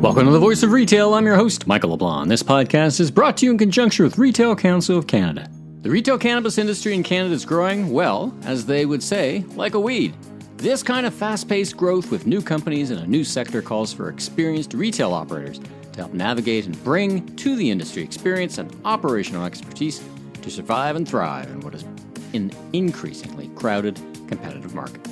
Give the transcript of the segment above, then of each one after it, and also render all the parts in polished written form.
Welcome to the Voice of Retail. I'm your host, Michael LeBlanc. This podcast is brought to you in conjunction with Retail Council of Canada. The retail cannabis industry in Canada is growing, well, as they would say, like a weed. This kind of fast-paced growth with new companies in a new sector calls for experienced retail operators to help navigate and bring to the industry experience and operational expertise to survive and thrive in what is an increasingly crowded, competitive market.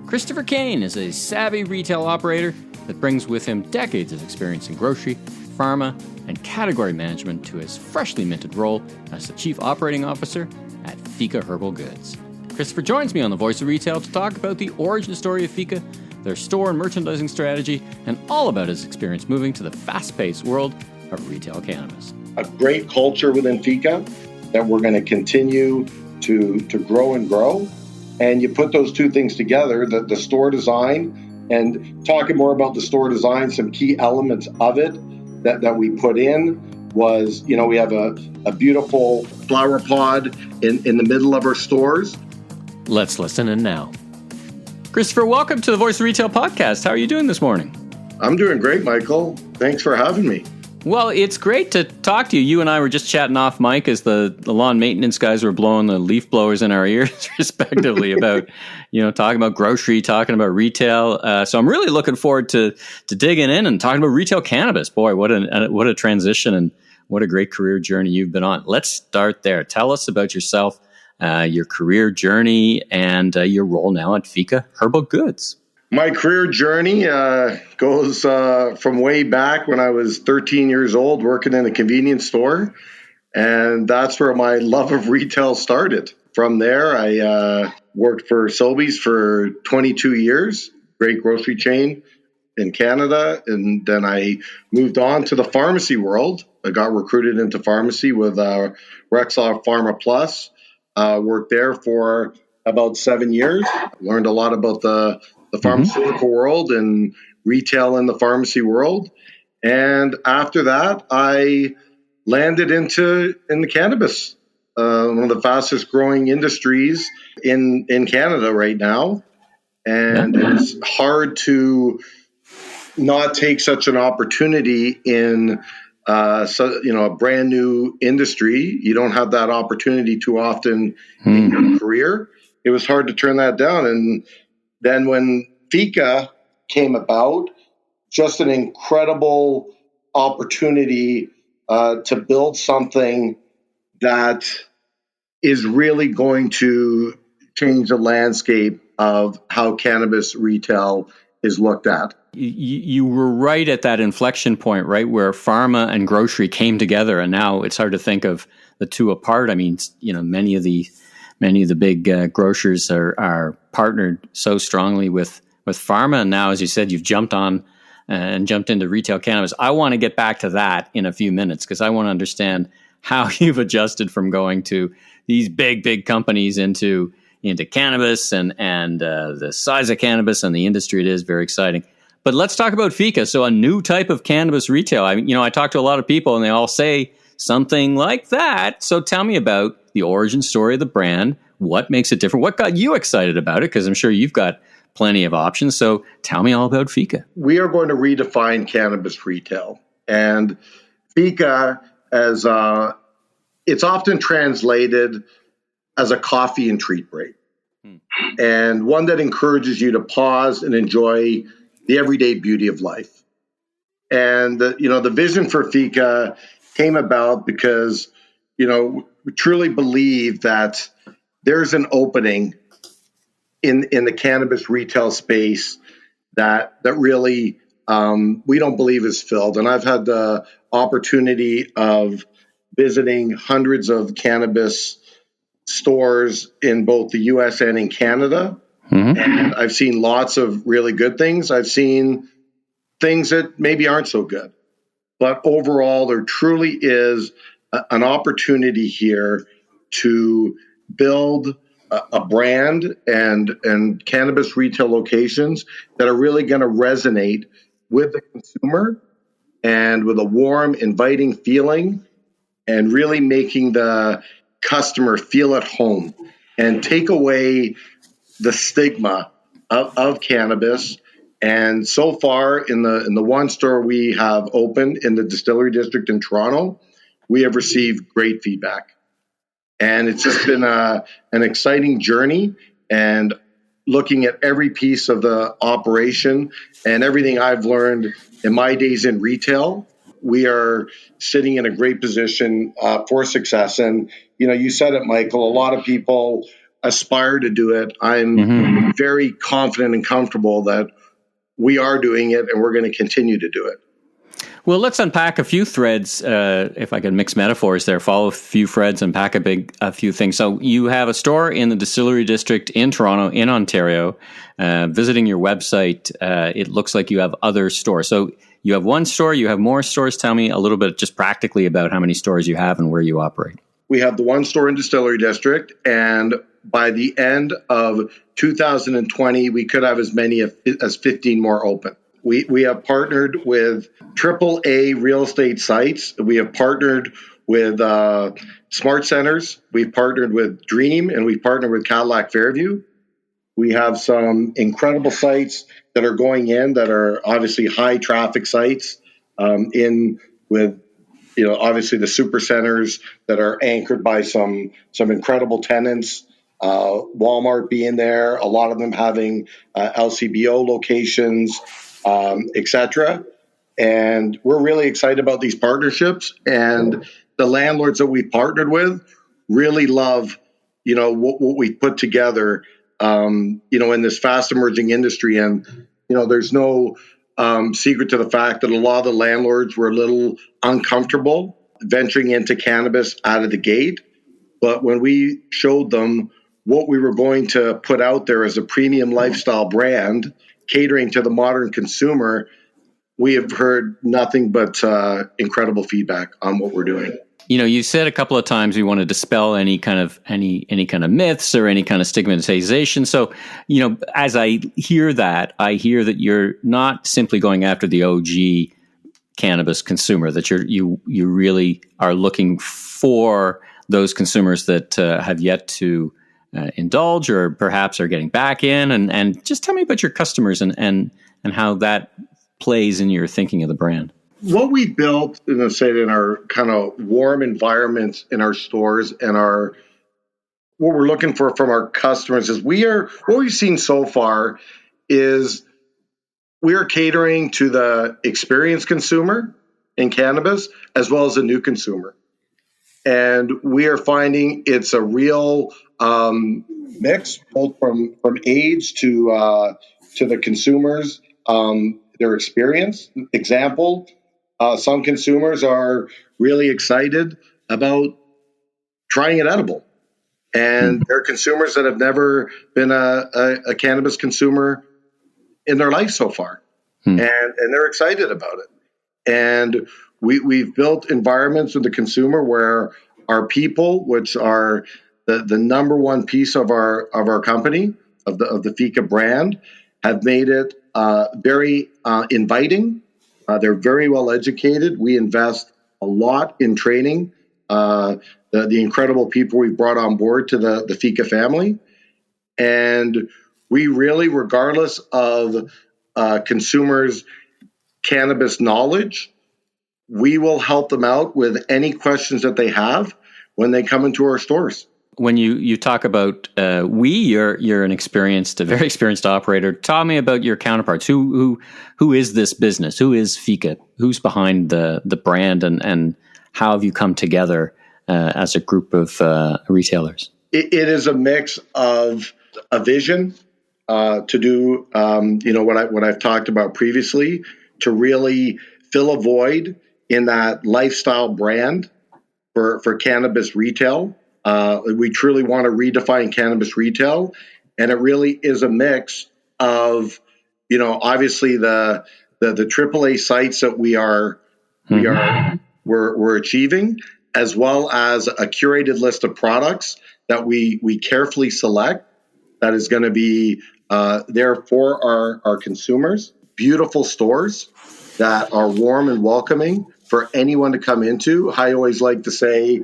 Christopher Kane is a savvy retail operator that brings with him decades of experience in grocery, pharma, and category management to his freshly minted role as the Chief Operating Officer at Fika Herbal Goods. Christopher joins me on The Voice of Retail to talk about the origin story of Fika, their store and merchandising strategy, and all about his experience moving to the fast-paced world of retail cannabis. A great culture within Fika that we're going to continue to grow and grow. And you put those two things together, the store design, and talking more about the store design, some key elements of it that we put in was, we have a beautiful flower pod in the middle of our stores. Let's listen in now. Christopher, welcome to the Voice of Retail podcast. How are you doing this morning? I'm doing great, Michael. Thanks for having me. Well, it's great to talk to you. You and I were just chatting off mic as the lawn maintenance guys were blowing the leaf blowers in our ears, respectively, about, talking about grocery, talking about retail. So I'm really looking forward to digging in and talking about retail cannabis. Boy, what a transition and what a great career journey you've been on. Let's start there. Tell us about yourself, your career journey, and your role now at Fika Herbal Goods. My career journey goes from way back when I was 13 years old working in a convenience store. And that's where my love of retail started. From there, I worked for Sobeys for 22 years, great grocery chain in Canada. And then I moved on to the pharmacy world. I got recruited into pharmacy with Rexall Pharma Plus. Worked there for about 7 years. Learned a lot about the pharmaceutical world and retail in the pharmacy world. And after that, I landed in the cannabis, one of the fastest growing industries in Canada right now. And it's hard to not take such an opportunity in a brand new industry. You don't have that opportunity too often in your career. It was hard to turn that down. And then when Fika came about, just an incredible opportunity to build something that is really going to change the landscape of how cannabis retail is looked at. You were right at that inflection point, right, where pharma and grocery came together, and now it's hard to think of the two apart. I mean, many of the big grocers are partnered so strongly with pharma, and now, as you said, you've jumped on and jumped into retail cannabis. I want to get back to that in a few minutes because I want to understand how you've adjusted from going to these big companies into cannabis and the size of cannabis and the industry it is. Very exciting. But let's talk about Fika. So a new type of cannabis retail. I talk to a lot of people and they all say something like that. So tell me about the origin story of the brand. What makes it different? What got you excited about it? Because I'm sure you've got plenty of options. So tell me all about Fika. We are going to redefine cannabis retail. And Fika, as it's often translated as a coffee and treat break. And one that encourages you to pause and enjoy the everyday beauty of life. And the vision for Fika came about because, we truly believe that there's an opening in the cannabis retail space that really we don't believe is filled. And I've had the opportunity of visiting hundreds of cannabis stores in both the U.S. and in Canada. Mm-hmm. And I've seen lots of really good things. I've seen things that maybe aren't so good. But overall, there truly is an opportunity here to build a brand and cannabis retail locations that are really going to resonate with the consumer and with a warm, inviting feeling and really making the customer feel at home and take away the stigma of cannabis And so far, in the one store we have opened in the Distillery District in Toronto, we have received great feedback. And it's just been an exciting journey, and looking at every piece of the operation and everything I've learned in my days in retail, we are sitting in a great position for success. And, you said it, Michael, a lot of people aspire to do it. I'm very confident and comfortable that we are doing it, and we're going to continue to do it. Well, let's unpack a few threads, if I can mix metaphors there, follow a few threads, unpack a few things. So you have a store in the Distillery District in Toronto, in Ontario. Visiting your website, it looks like you have other stores. So you have one store, you have more stores. Tell me a little bit just practically about how many stores you have and where you operate. We have the one store in Distillery District, and by the end of 2020, we could have as many as 15 more open. We have partnered with AAA real estate sites. We have partnered with Smart Centers. We've partnered with Dream, and we've partnered with Cadillac Fairview. We have some incredible sites that are going in that are obviously high traffic sites in with obviously the super centers that are anchored by some incredible tenants. Walmart being there, a lot of them having LCBO locations, etc. And we're really excited about these partnerships. And the landlords that we partnered with really love, what we put together, in this fast emerging industry. And, there's no secret to the fact that a lot of the landlords were a little uncomfortable venturing into cannabis out of the gate. But when we showed them what we were going to put out there as a premium lifestyle brand, catering to the modern consumer, we have heard nothing but incredible feedback on what we're doing. You said a couple of times we want to dispel any kind of myths or any kind of stigmatization. So, as I hear that you're not simply going after the OG cannabis consumer, that you really are looking for those consumers that have yet to indulge or perhaps are getting back in. And just tell me about your customers and how that plays in your thinking of the brand. What we built, in our kind of warm environments in our stores and what we're looking for from our customers is what we've seen so far is we are catering to the experienced consumer in cannabis as well as a new consumer. And we are finding it's a real mix, both from age to the consumers, their experience. Example, some consumers are really excited about trying it edible. And there are consumers that have never been a cannabis consumer in their life so far. And they're excited about it. And we've built environments with the consumer where our people, which are the number one piece of our company, of the Fika brand, have made it very inviting. They're very well educated. We invest a lot in training the incredible people we've brought on board to the Fika family. And we really, regardless of consumers' cannabis knowledge, we will help them out with any questions that they have when they come into our stores. When you talk about you're a very experienced operator. Tell me about your counterparts. Who is this business? Who is Fika? Who's behind the brand, and how have you come together as a group of retailers? It is a mix of a vision to do what I've talked about previously, to really fill a void in that lifestyle brand for cannabis retail. We truly want to redefine cannabis retail, and it really is a mix of, obviously the AAA sites that we're achieving, as well as a curated list of products that we carefully select that is going to be there for our consumers. Beautiful stores that are warm and welcoming for anyone to come into. I always like to say,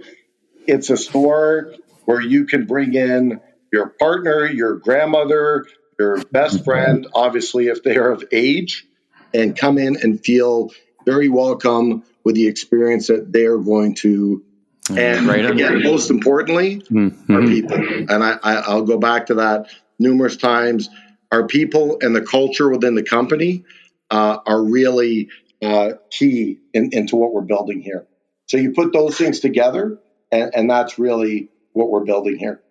it's a store where you can bring in your partner, your grandmother, their best friend, obviously, if they are of age, and come in and feel very welcome with the experience that they are going to. And again, most importantly, our people. And I'll go back to that numerous times. Our people and the culture within the company are really key into what we're building here. So you put those things together, and that's really what we're building here.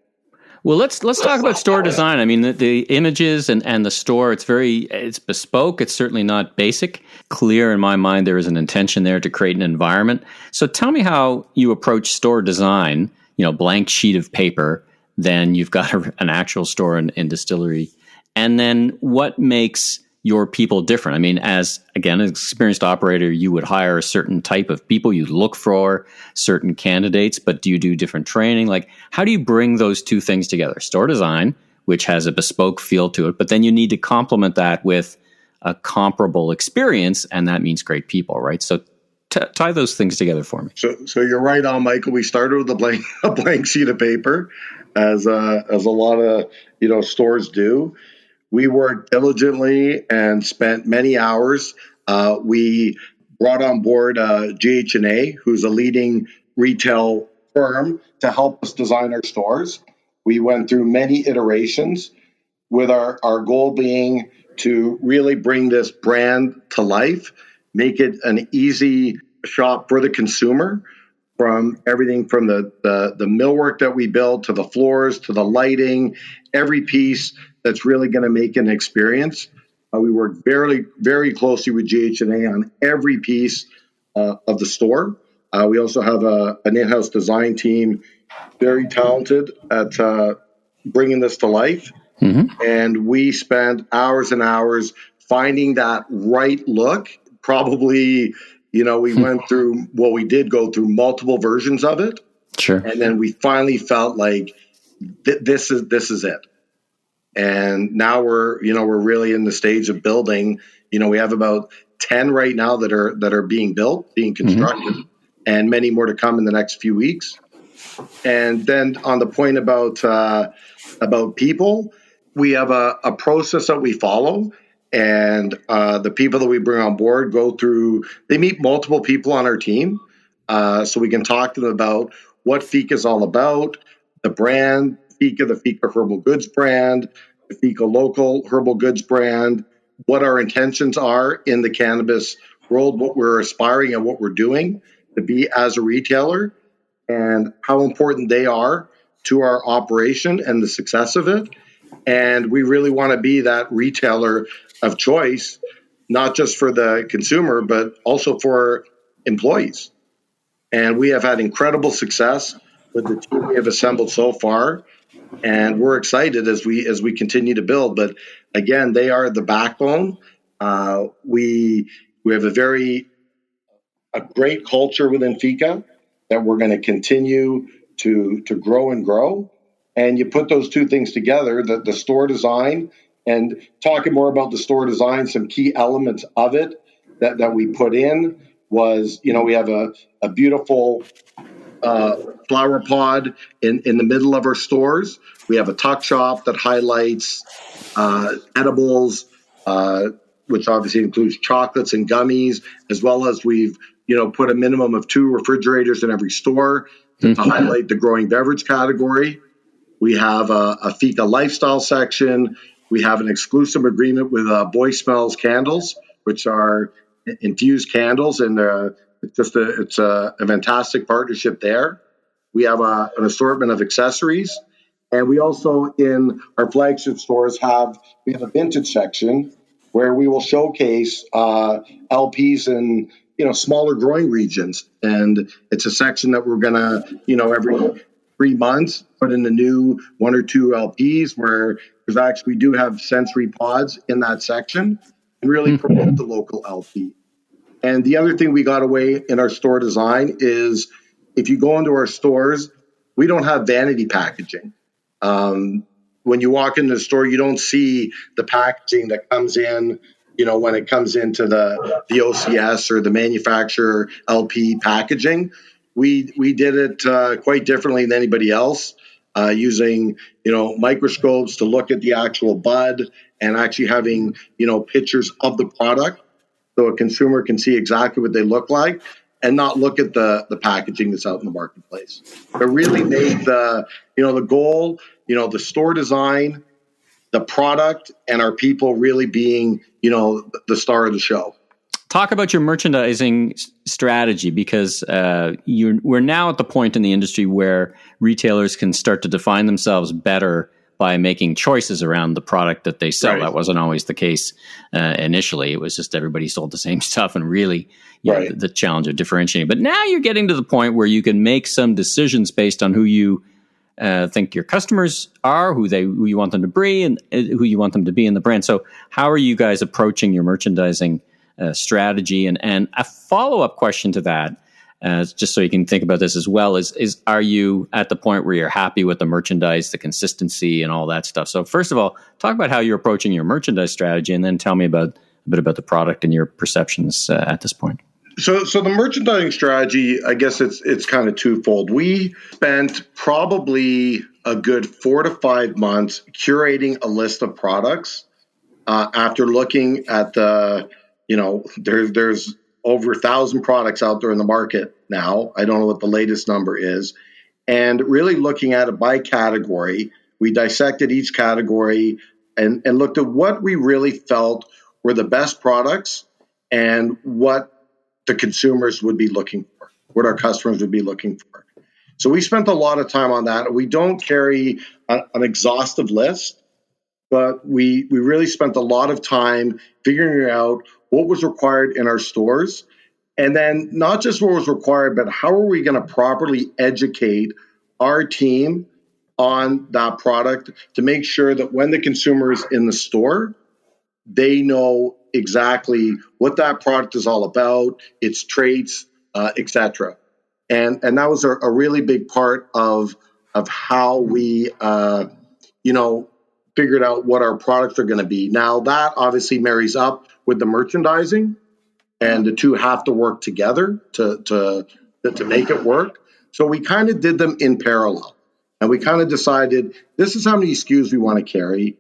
Well, let's talk about store design. I mean, the images and the store, it's bespoke. It's certainly not basic. Clear in my mind, there is an intention there to create an environment. So tell me how you approach store design, blank sheet of paper, then you've got an actual store in distillery. And then what makes your people different? I mean, as an experienced operator, you would hire a certain type of people. You'd look for certain candidates, but do you do different training? Like, how do you bring those two things together? Store design, which has a bespoke feel to it, but then you need to complement that with a comparable experience, and that means great people, right? So tie those things together for me. So you're right on, Michael. We started with a blank sheet of paper, as a lot of stores do. We worked diligently and spent many hours. We brought on board GH&A, who's a leading retail firm, to help us design our stores. We went through many iterations, with our goal being to really bring this brand to life, make it an easy shop for the consumer, from everything from the millwork that we build to the floors to the lighting, every piece that's really going to make an experience. We work very, very closely with GH&A on every piece of the store. We also have an in-house design team, very talented at bringing this to life. Mm-hmm. And we spent hours and hours finding that right look. Probably, we went through, we did go through multiple versions of it. Sure. And then we finally felt like this is it. And now we're really in the stage of building. We have about 10 right now that are being built, being constructed, mm-hmm. and many more to come in the next few weeks. And then on the point about people, we have a process that we follow. And the people that we bring on board they meet multiple people on our team, so we can talk to them about what Fika is all about, the brand, the Fika Herbal Goods brand, the Fika Local Herbal Goods brand, what our intentions are in the cannabis world, what we're aspiring and what we're doing to be as a retailer, and how important they are to our operation and the success of it. And we really want to be that retailer of choice, not just for the consumer, but also for employees. And we have had incredible success with the team we have assembled so far. And we're excited as we continue to build. But again, they are the backbone. We have a great culture within Fika that we're going to continue to grow and grow. And you put those two things together, the store design, and talking more about the store design, some key elements of it that we put in was, we have a beautiful flower pod in the middle of our stores. We have a tuck shop that highlights edibles, which obviously includes chocolates and gummies, as well as we've put a minimum of 2 refrigerators in every store to highlight the growing beverage category. We have a Fika lifestyle section. We have an exclusive agreement with Boy Smells Candles, which are infused candles, and it's a fantastic partnership there. We have an assortment of accessories, and we also, in our flagship stores, we have a vintage section where we will showcase LPs in smaller growing regions, and it's a section that we're gonna every 3 months put in the new 1 or 2 LPs, where we do have sensory pods in that section, and really promote the local LP. And the other thing we got away in our store design is, if you go into our stores, we don't have vanity packaging. When you walk into the store, you don't see the packaging that comes in, when it comes into the OCS or the manufacturer LP packaging. We did it quite differently than anybody else. using, microscopes to look at the actual bud and actually having, pictures of the product so a consumer can see exactly what they look like and not look at the packaging that's out in the marketplace. But really make the goal, the store design, the product, and our people really being, the star of the show. Talk about your merchandising strategy, because we're now at the point in the industry where retailers can start to define themselves better by making choices around the product that they sell. Right. That wasn't always the case initially. It was just everybody sold the same stuff, and really the challenge of differentiating. But now you're getting to the point where you can make some decisions based on who you think your customers are, who you want them to be, and who you want them to be in the brand. So how are you guys approaching your merchandising strategy? And a follow-up question to that, just so you can think about this as well, is are you at the point where you're happy with the merchandise, the consistency, and all that stuff? So first of all, talk about how you're approaching your merchandise strategy, and then tell me a bit about the product and your perceptions at this point. So the merchandising strategy, I guess it's kind of twofold. We spent probably a good 4 to 5 months curating a list of products after looking at there's over 1,000 products out there in the market now. I don't know what the latest number is. And really looking at it by category. We dissected each category and looked at what we really felt were the best products and what the consumers would be looking for, what our customers would be looking for. So we spent a lot of time on that. We don't carry an exhaustive list, but we really spent a lot of time figuring out what was required in our stores. And then not just what was required, but how are we going to properly educate our team on that product to make sure that when the consumer is in the store, they know exactly what that product is all about, its traits, etc. And that was a really big part of how we figured out what our products are going to be. Now that obviously marries up with the merchandising, and the two have to work together to make it work. So we kind of did them in parallel, and we kind of decided this is how many SKUs we want to carry.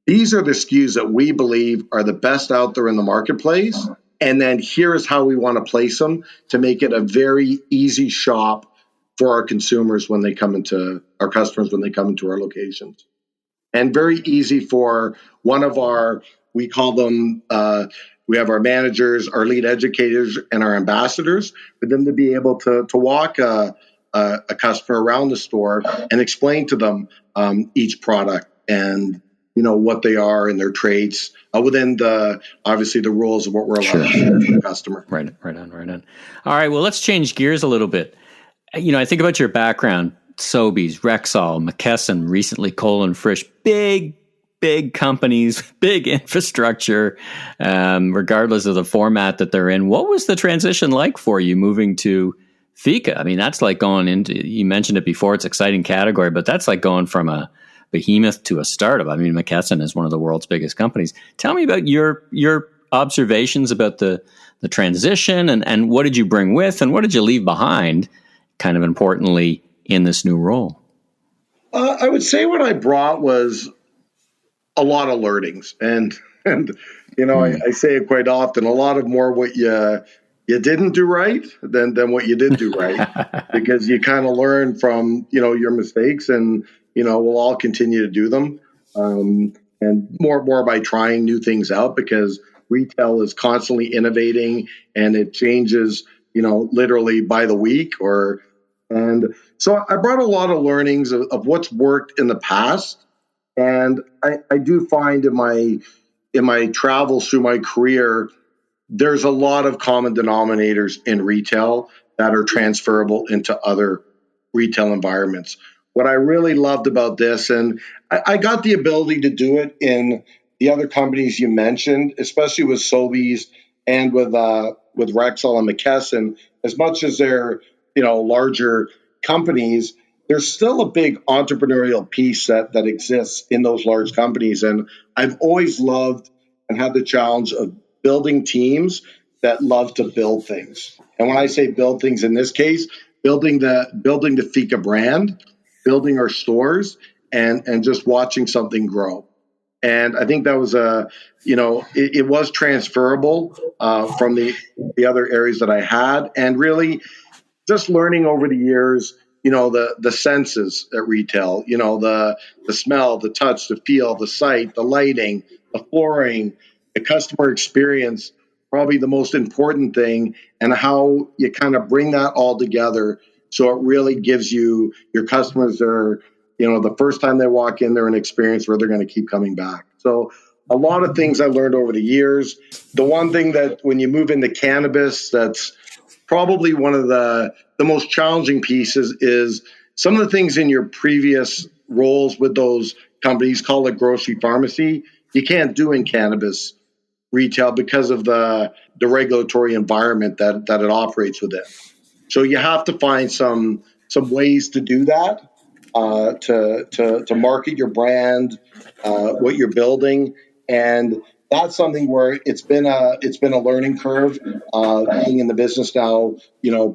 These are the SKUs that we believe are the best out there in the marketplace. And then here is how we want to place them to make it a very easy shop for our consumers when they come into our customers, when they come into our locations. And very easy for one of our, we call them, we have our managers, our lead educators, and our ambassadors, for them to be able to walk a customer around the store and explain to them each product and what they are and their traits within obviously the rules of what we're allowed to share to the customer. Right on. All right, well, let's change gears a little bit. I think about your background, Sobeys, Rexall, McKesson, recently Cole & Frisch, big companies, big infrastructure, regardless of the format that they're in. What was the transition like for you moving to Fika? I mean, that's like going into, you mentioned it before, it's an exciting category, but that's like going from a behemoth to a startup. I mean, McKesson is one of the world's biggest companies. Tell me about your observations about the transition, and what did you bring with, and what did you leave behind, kind of importantly, in this new role? I would say what I brought was a lot of learnings, and I say it quite often, a lot of more what you didn't do right than what you did do right, because you kind of learn from your mistakes, and we'll all continue to do them, and more by trying new things out, because retail is constantly innovating and it changes literally by the week. And so I brought a lot of learnings of what's worked in the past. And I do find in my travels through my career, there's a lot of common denominators in retail that are transferable into other retail environments. What I really loved about this, and I got the ability to do it in the other companies you mentioned, especially with Sobeys and with Rexall and McKesson, as much as they're larger companies, there's still a big entrepreneurial piece that exists in those large companies. And I've always loved and had the challenge of building teams that love to build things. And when I say build things, in this case, building the Fika brand, building our stores and just watching something grow. And I think that was it was transferable from the other areas that I had, and really just learning over the years, the senses at retail, the smell, the touch, the feel, the sight, the lighting, the flooring, the customer experience, probably the most important thing, and how you kind of bring that all together so it really gives your customers the first time they walk in, they're an experience where they're going to keep coming back. So a lot of things I learned over the years. The one thing that when you move into cannabis, that's probably one of the most challenging pieces is some of the things in your previous roles with those companies, call it grocery pharmacy, you can't do in cannabis retail because of the regulatory environment that it operates within. So you have to find some ways to do that, to market your brand, what you're building, and that's something where it's been a learning curve, being in the business now,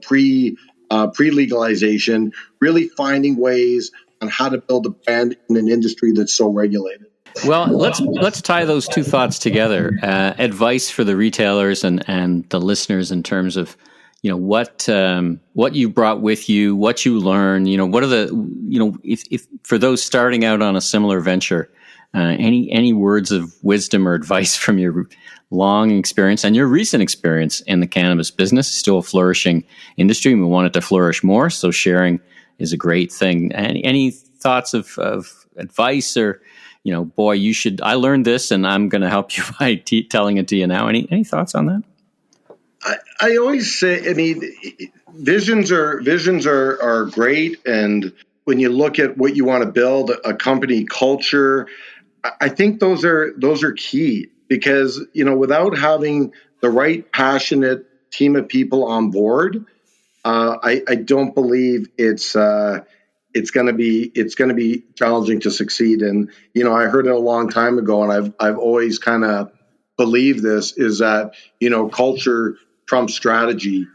pre legalization, really finding ways on how to build a brand in an industry that's so regulated. Well, let's tie those two thoughts together. Advice for the retailers and the listeners in terms of what you brought with you, what you learned. What are the if for those starting out on a similar venture, any words of wisdom or advice from your long experience and your recent experience in the cannabis business? Still a flourishing industry, and we want it to flourish more. So sharing is a great thing. Any thoughts of advice or boy, you should. I learned this, and I'm going to help you by telling it to you now. Any thoughts on that? I always say, visions are great, and when you look at what you want to build, a company culture, I think those are key, because without having the right passionate team of people on board, I don't believe it's going to be challenging to succeed. And I heard it a long time ago, and I've always kind of believed this, is that culture trumps strategy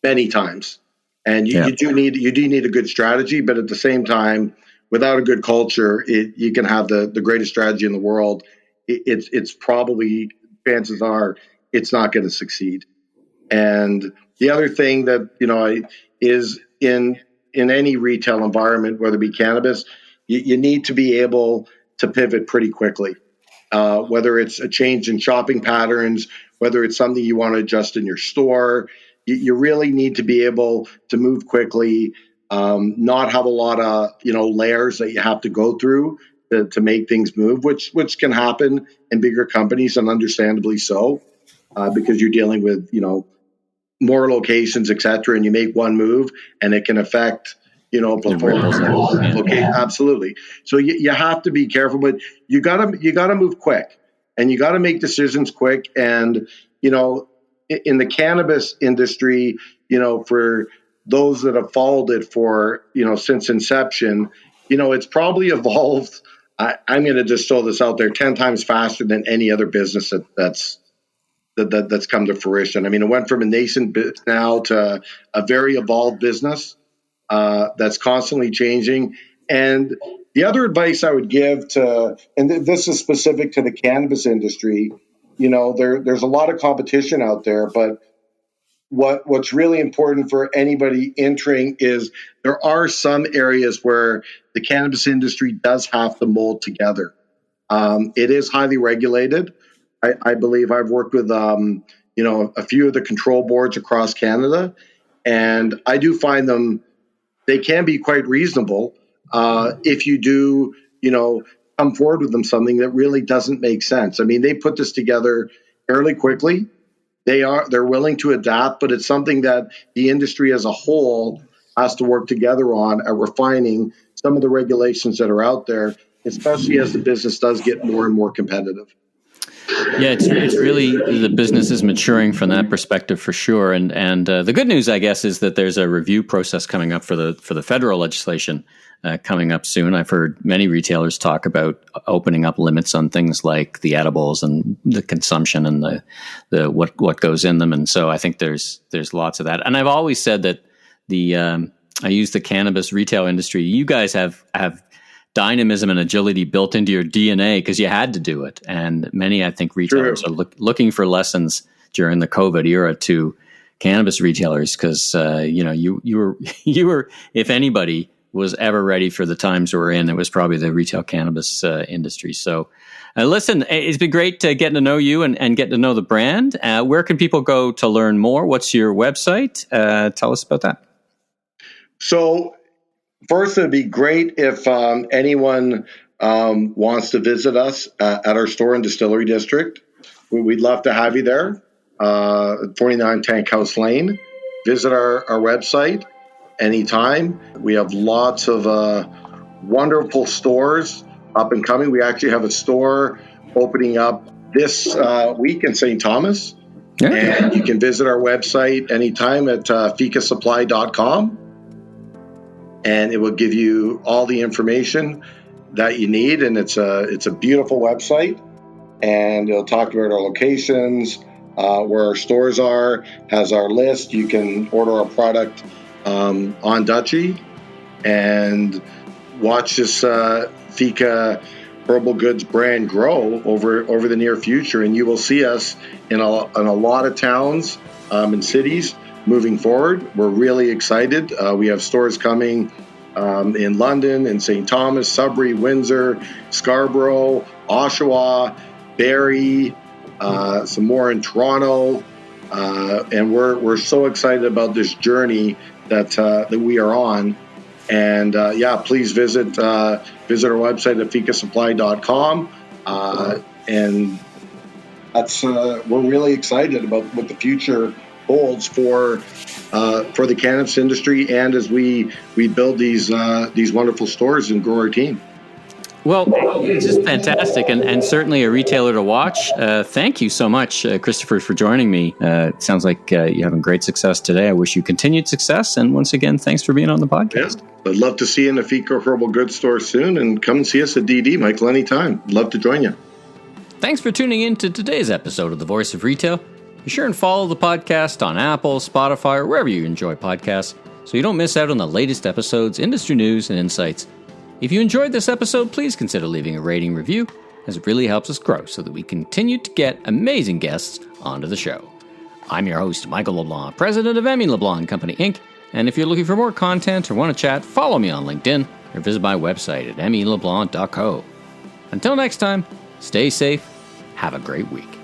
many times, and you do need a good strategy, but at the same time, without a good culture, you can have the greatest strategy in the world. It's probably, chances are, it's not going to succeed. And the other thing that is in any retail environment, whether it be cannabis, you need to be able to pivot pretty quickly. Whether it's a change in shopping patterns, whether it's something you want to adjust in your store, you really need to be able to move quickly, not have a lot of layers that you have to go through to make things move, which can happen in bigger companies, and understandably so, because you're dealing with more locations, et cetera, and you make one move and it can affect location. Absolutely. So you have to be careful, but you gotta move quick, and you gotta make decisions quick. And in the cannabis industry, for those that have followed it for since inception, it's probably evolved. I'm going to just throw this out there, 10 times faster than any other business that's come to fruition. I mean, it went from a nascent business now to a very evolved business that's constantly changing. And the other advice I would give and this is specific to the cannabis industry, there's a lot of competition out there, but what's really important for anybody entering is there are some areas where the cannabis industry does have to mold together. It is highly regulated. I believe I've worked with a few of the control boards across Canada, and I do find they can be quite reasonable if you do come forward with them something that really doesn't make sense. I mean, they put this together fairly quickly. They're willing to adapt, but it's something that the industry as a whole has to work together on at refining some of the regulations that are out there, especially as the business does get more and more competitive. Yeah, it's really, the business is maturing from that perspective for sure. And the good news, I guess, is that there's a review process coming up for the federal legislation coming up soon. I've heard many retailers talk about opening up limits on things like the edibles and the consumption and the what goes in them. And so I think there's lots of that. And I've always said that the I use the cannabis retail industry. You guys have dynamism and agility built into your DNA because you had to do it. And many, I think, retailers are looking for lessons during the COVID era to cannabis retailers because you were if anybody was ever ready for the times we're in, it was probably the retail cannabis industry. So listen, it's been great getting to know you and getting to know the brand. Where can people go to learn more? What's your website? Tell us about that. So first, it'd be great if anyone wants to visit us at our store in Distillery District. We'd love to have you there, 49 Tank House Lane. Visit our website anytime. We have lots of wonderful stores up and coming. We actually have a store opening up this week in St. Thomas. Yeah. And you can visit our website anytime at fikasupply.com. And it will give you all the information that you need. And it's a beautiful website. And it'll talk about our locations, where our stores are, has our list. You can order our product on Dutchie and watch this Fika Herbal Goods brand grow over the near future. And you will see us in a lot of towns and cities moving forward. We're really excited. We have stores coming in London, in St. Thomas, Sudbury, Windsor, Scarborough, Oshawa, Barrie, some more in Toronto. And we're so excited about this journey that we are on. And please visit our website at fikasupply.com. And that's we're really excited about what the future holds for the cannabis industry, and as we build these wonderful stores and grow our team. Well, it's just fantastic, and certainly a retailer to watch. Thank you so much, Christopher, for joining me. It sounds like you're having great success today. I wish you continued success, and once again, thanks for being on the podcast. Yeah, I'd love to see you in the Fika Herbal Goods store soon, and come and see us at DD, Michael, anytime. Love to join you. Thanks for tuning in to today's episode of The Voice of Retail. Be sure and follow the podcast on Apple, Spotify, or wherever you enjoy podcasts so you don't miss out on the latest episodes, industry news, and insights. If you enjoyed this episode, please consider leaving a rating review, as it really helps us grow so that we continue to get amazing guests onto the show. I'm your host, Michael LeBlanc, president of LeBlanc Company Inc., and if you're looking for more content or want to chat, follow me on LinkedIn or visit my website at meleblanc.co. Until next time, stay safe, have a great week.